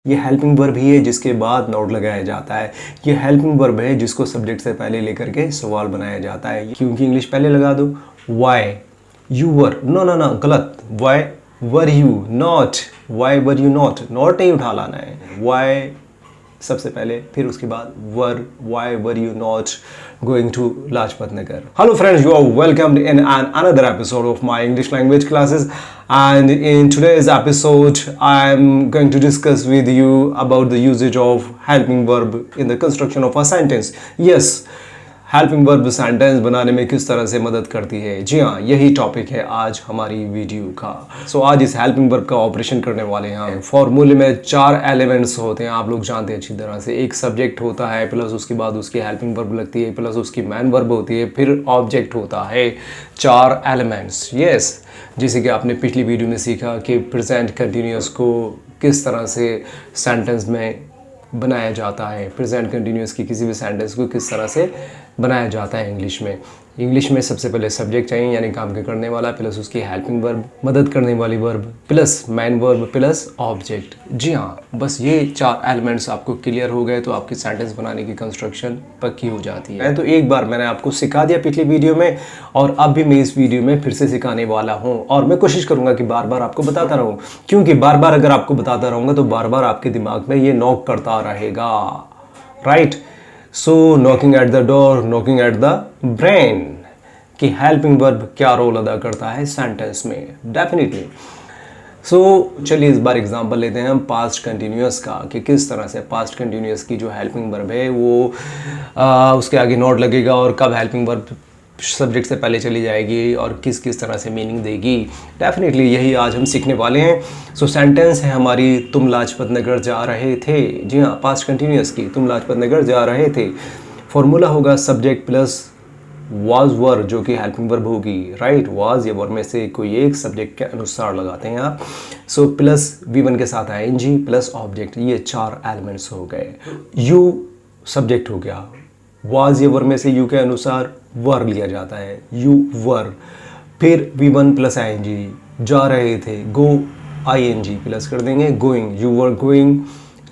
ये helping verb ही है जिसके बाद नोट लगाया जाता है। ये हेल्पिंग वर्ब है जिसको सब्जेक्ट से पहले लेकर के सवाल बनाया जाता है। क्योंकि इंग्लिश पहले लगा दो। Why you were, no no no, गलत। Why were you not, why were you not, not नहीं उठा लाना है। वाई सबसे पहले, फिर उसके बाद were, why were you not going to Lajpat Nagar. Hello friends, you are welcomed in another episode of my English language classes, and in today's episode I am going to discuss with you about the usage of helping verb in the construction of a sentence. Yes, helping verb sentence बनाने में किस तरह से मदद करती है। जी हाँ, यही टॉपिक है आज हमारी वीडियो का। सो आज इस हेल्पिंग वर्ब का ऑपरेशन करने वाले हैं। फॉर्मूले में 4 एलिमेंट्स होते हैं, आप लोग जानते हैं अच्छी तरह से। एक सब्जेक्ट होता है, प्लस उसके बाद उसकी हेल्पिंग वर्ब लगती है, प्लस उसकी मैन वर्ब होती है, फिर ऑब्जेक्ट होता है। 4 एलिमेंट्स। यस, जैसे कि आपने पिछली वीडियो में सीखा कि प्रेजेंट कंटिन्यूअस को किस तरह से सेंटेंस में बनाया जाता है। प्रेजेंट कंटिन्यूअस की किसी भी सेंटेंस को किस तरह से बनाया जाता है इंग्लिश में। इंग्लिश में सबसे पहले सब्जेक्ट चाहिए, यानी काम के करने वाला, प्लस उसकी हेल्पिंग वर्ब, मदद करने वाली verb, plus main verb, plus object. जी हाँ, बस ये 4 एलिमेंट्स आपको क्लियर हो गए तो आपकी सेंटेंस बनाने की कंस्ट्रक्शन पक्की हो जाती है। तो एक बार मैंने आपको सिखा दिया पिछली वीडियो में, और अब भी मैं इस वीडियो में फिर से सिखाने वाला हूँ। और मैं कोशिश करूँगा कि बार बार आपको बताता रहूँ, क्योंकि बार बार अगर आपको बताता रहूँगा तो बार बार आपके दिमाग में ये नॉक करता रहेगा। Right? So knocking at the door, knocking at the brain, कि हेल्पिंग वर्ब क्या रोल अदा करता है सेंटेंस में। डेफिनेटली। सो चलिए इस बार एग्जांपल लेते हैं हम पास्ट कंटिन्यूअस का, कि किस तरह से पास्ट कंटिन्यूअस की जो हेल्पिंग वर्ब है वो उसके आगे नोट लगेगा, और कब हेल्पिंग वर्ब सब्जेक्ट से पहले चली जाएगी, और किस किस तरह से मीनिंग देगी। डेफिनेटली यही आज हम सीखने वाले हैं। सो सेंटेंस है हमारी, तुम लाजपत नगर जा रहे थे। जी हाँ, पास्ट कंटिन्यूअस की, तुम लाजपत नगर जा रहे थे। फॉर्मूला होगा सब्जेक्ट प्लस वाज वर, जो कि हेल्पिंग वर्ब होगी। राइट? वाज या वर में से कोई एक सब्जेक्ट के अनुसार लगाते हैं आप। सो प्लस V1 के साथ आईएनजी प्लस ऑब्जेक्ट, ये 4 एलिमेंट्स हो गए। यू सब्जेक्ट हो गया, वाज या वर में से यू के अनुसार वर लिया जाता है, यू वर। फिर V1 प्लस आईएनजी, जा रहे थे, गो आईएनजी प्लस कर देंगे, going, you were going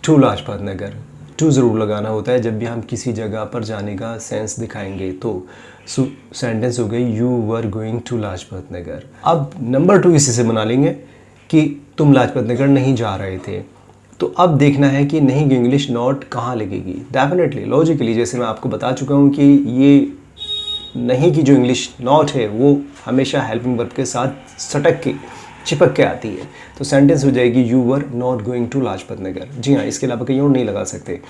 to Lajpat Nagar. To ज़रूर लगाना होता है जब भी हम किसी जगह पर जाने का सेंस दिखाएंगे तो। सेंटेंस हो गई you were going to Lajpat Nagar. अब नंबर 2 इसी से बना लेंगे कि तुम लाजपत नगर नहीं जा रहे थे। तो अब देखना है कि नहीं की इंग्लिश नॉट कहाँ लगेगी। डेफिनेटली लॉजिकली, जैसे मैं आपको बता चुका हूँ कि ये नहीं की जो इंग्लिश नॉट है वो हमेशा हेल्पिंग वर्ब के साथ सटक के चिपक के आती है। तो सेंटेंस हो जाएगी you were not going to Lajpat Nagar. जी हाँ, इसके अलावा कहीं और नहीं लगा सकते।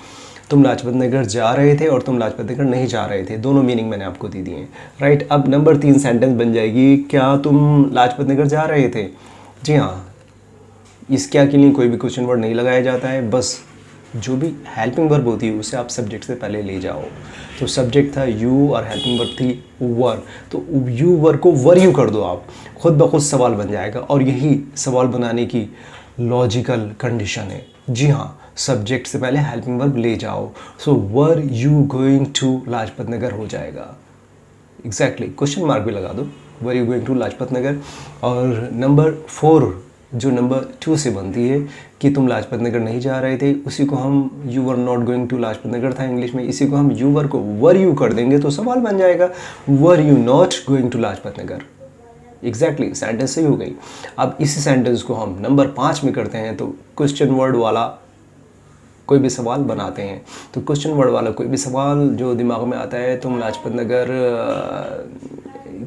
तुम लाजपत नगर जा रहे थे और तुम लाजपत नगर नहीं जा रहे थे, दोनों मीनिंग मैंने आपको दे दिए हैं। राइट? अब नंबर 3 सेंटेंस बन जाएगी, क्या तुम लाजपत नगर जा रहे थे। जी हाँ, इस क्या के लिए कोई भी क्वेश्चन वर्ड नहीं लगाया जाता है, बस जो भी हेल्पिंग वर्ब होती है उसे आप सब्जेक्ट से पहले ले जाओ। तो सब्जेक्ट था यू और हेल्पिंग वर्ब थी वर, तो यू वर को वर यू कर दो आप, खुद ब खुद सवाल बन जाएगा। और यही सवाल बनाने की लॉजिकल कंडीशन है। जी हाँ, सब्जेक्ट से पहले हेल्पिंग वर्ब ले जाओ। So were you going to Lajpat Nagar हो जाएगा। एग्जैक्टली, क्वेश्चन मार्क भी लगा दो, were you going to Lajpat Nagar. और नंबर 4 जो नंबर 2 से बनती है कि तुम लाजपत नगर नहीं जा रहे थे, उसी को हम you were not going to Lajpat Nagar था इंग्लिश में, इसी को हम यू वर को वर यू कर देंगे तो सवाल बन जाएगा were you not going to Lajpat Nagar. Exactly, sentence सही हो गई। अब इसी सेंटेंस को हम नंबर 5 में करते हैं, तो क्वेश्चन वर्ड वाला कोई भी सवाल बनाते हैं। तो क्वेश्चन वर्ड वाला कोई भी सवाल जो दिमाग में आता है, तुम लाजपत नगर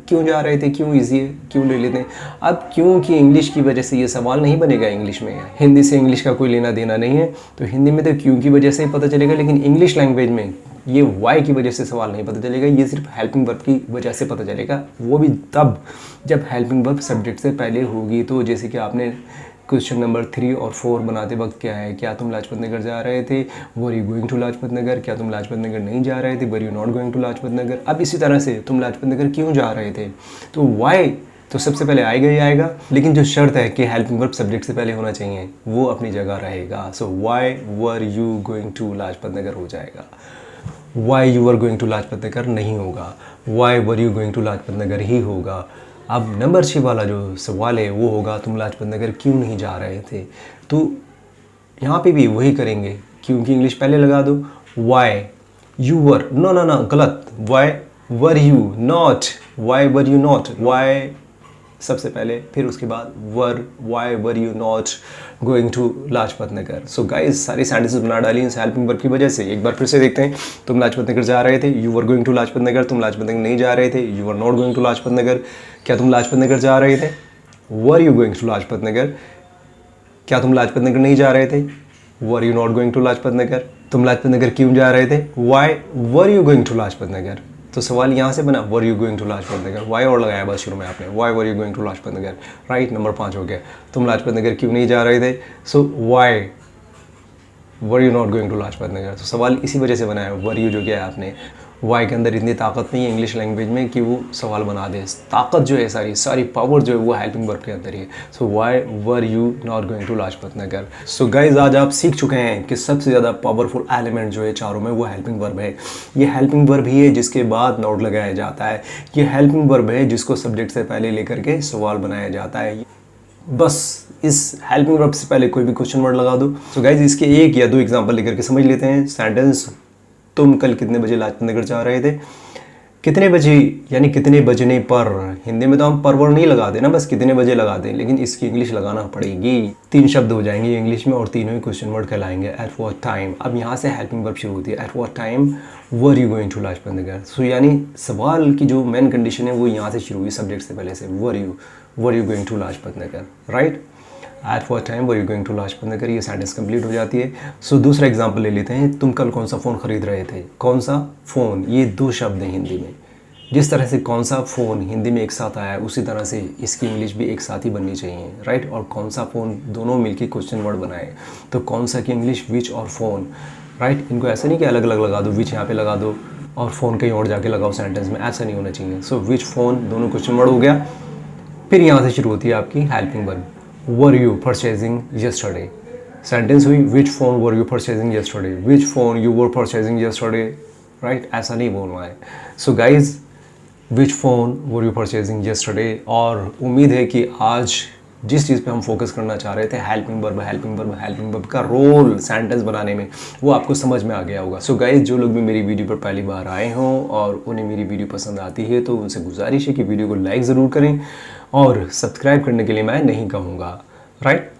क्यों जा रहे थे, क्यों ईजी है, क्यों ले लेते हैं। अब क्यों की इंग्लिश की वजह से ये सवाल नहीं बनेगा इंग्लिश में। हिंदी से इंग्लिश का कोई लेना देना नहीं है, तो हिंदी में तो क्यों की वजह से ही पता चलेगा, लेकिन इंग्लिश लैंग्वेज में ये वाई की वजह से सवाल नहीं पता चलेगा, ये सिर्फ हेल्पिंग वर्ब की वजह से पता चलेगा। वो भी तब जब हेल्पिंग वर्ब सब्जेक्ट से पहले होगी। तो जैसे कि आपने क्वेश्चन नंबर 3 और 4 बनाते वक्त क्या है, क्या तुम लाजपत नगर जा रहे थे, were you going to Lajpat Nagar. क्या तुम लाजपत नगर नहीं जा रहे थे, were you not going to Lajpat Nagar. अब इसी तरह से तुम लाजपत नगर क्यों जा रहे थे, तो वाई तो सबसे पहले आएगा ही आएगा, लेकिन जो शर्त है कि हेल्पिंग वर्ब सब्जेक्ट से पहले होना चाहिए वो अपनी जगह रहेगा। So why were you going to Lajpat Nagar हो जाएगा। Why you were going to Lajpat Nagar नहीं होगा, why were you going to Lajpat Nagar ही होगा। अब नंबर 6 वाला जो सवाल है वो होगा तुम लाजपत नगर क्यों नहीं जा रहे थे। तो यहाँ पे भी वही करेंगे क्योंकि इंग्लिश पहले लगा दो। Why you were, no no no गलत, why were you not, why were you not, why सबसे पहले, फिर उसके बाद were, why were you not going to Lajpat Nagar. So guys सारी सेंटेंसेस बना डाली इस हेल्पिंग वर्ब की वजह से। एक बार फिर से देखते हैं। तुम लाजपत नगर जा रहे थे, you were going to Lajpat Nagar. तुम लाजपत नगर नहीं जा रहे थे, you were not going to Lajpat Nagar. क्या तुम लाजपत नगर जा रहे थे, were you going to Lajpat Nagar. क्या तुम लाजपत नगर नहीं जा रहे थे, were you not going to Lajpat Nagar. तुम लाजपत नगर क्यों जा रहे थे, why were you going to Lajpat Nagar. तो सवाल यहाँ से बना were you going to Lajpat Nagar, why और लगाया बस शुरू में आपने, why were you going to Lajpat Nagar. Right, number 5 हो गया। तुम लाजपत नगर क्यों नहीं जा रहे थे, so why were you not going to Lajpat Nagar. तो सवाल इसी वजह से बनाया, वर यू जो किया है आपने। वाई के अंदर इतनी ताकत नहीं है इंग्लिश लैंग्वेज में कि वो सवाल बना दे। ताकत जो है सारी पावर जो है वो हेल्पिंग वर्ब के अंदर ही है। So why were you not going to Lajpat Nagar. So guys आज आप सीख चुके हैं कि सबसे ज़्यादा पावरफुल एलिमेंट जो है चारों में वो हेल्पिंग वर्ब है। ये हेल्पिंग वर्ब ही है जिसके बाद नोट लगाया जाता है। ये हेल्पिंग वर्ब है जिसको सब्जेक्ट से पहले लेकर के सवाल बनाया जाता है। बस इस हेल्पिंग वर्ब से पहले कोई भी क्वेश्चन वर्ड लगा दो। सो गाइज इसके 1 या 2 एग्जांपल लेकर के समझ लेते हैं। सेंटेंस, तुम कल कितने बजे लाजपत नगर जा रहे थे। कितने बजे यानी कितने बजने पर। हिंदी में तो हम पर वर्ड नहीं लगाते ना, बस कितने बजे लगाते हैं, लेकिन इसकी इंग्लिश लगाना पड़ेगी। 3 शब्द हो जाएंगे इंग्लिश में और तीनों ही क्वेश्चन वर्ड कहलाएंगे। एट व्हाट टाइम, अब यहाँ से हेल्पिंग वर्ब शुरू होती है। At what time were you going to Lajpat Nagar. So यानी सवाल की जो मेन कंडीशन है वो यहाँ से शुरू हुई, सब्जेक्ट से पहले से। Were you going to Lajpat Nagar. Right, at what time were you going to Lajpat Nagar, ये सेंटेंस कंप्लीट हो जाती है। सो दूसरा एग्जांपल ले लेते हैं। तुम कल कौन सा फ़ोन ख़रीद रहे थे। कौन सा फ़ोन, ये 2 शब्द हैं हिंदी में। जिस तरह से कौन सा फ़ोन हिंदी में एक साथ आया है उसी तरह से इसकी इंग्लिश भी एक साथ ही बननी चाहिए। राइट, और कौन सा फ़ोन दोनों मिलकर क्वेश्चन वर्ड बनाए। तो कौन सा की इंग्लिश विच और फ़ोन। राइट, इनको ऐसा नहीं कि अलग अलग लगा दो, विच यहाँ पे लगा दो और फ़ोन कहीं और जाके लगाओ सेंटेंस में, ऐसा नहीं होना चाहिए। सो विच फ़ोन दोनों क्वेश्चन वर्ड हो गया। फिर यहाँ से शुरू होती है आपकी helping verb. Were you purchasing yesterday. Sentence हुई which phone were you purchasing yesterday, which phone you were purchasing yesterday. Right, ऐसा नहीं बोलना है। So guys which phone were you purchasing yesterday. और उम्मीद है कि आज जिस चीज़ पे हम फोकस करना चाह रहे थे, हेल्पिंग वर्ब का रोल सेंटेंस बनाने में, वो आपको समझ में आ गया होगा। सो गाइज जो लोग भी मेरी वीडियो पर पहली बार आए हों और उन्हें मेरी वीडियो पसंद आती है तो उनसे गुजारिश है कि वीडियो को लाइक ज़रूर करें और सब्सक्राइब करने के लिए मैं नहीं कहूँगा। राइट,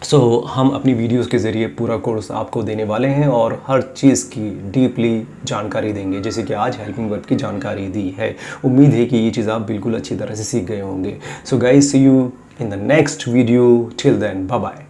सो हम अपनी वीडियोस के ज़रिए पूरा कोर्स आपको देने वाले हैं और हर चीज़ की डीपली जानकारी देंगे, जैसे कि आज हेल्पिंग वर्ब की जानकारी दी है। उम्मीद है कि ये चीज़ आप बिल्कुल अच्छी तरह से सीख गए होंगे। So guys see you in the next video. Till then, bye bye.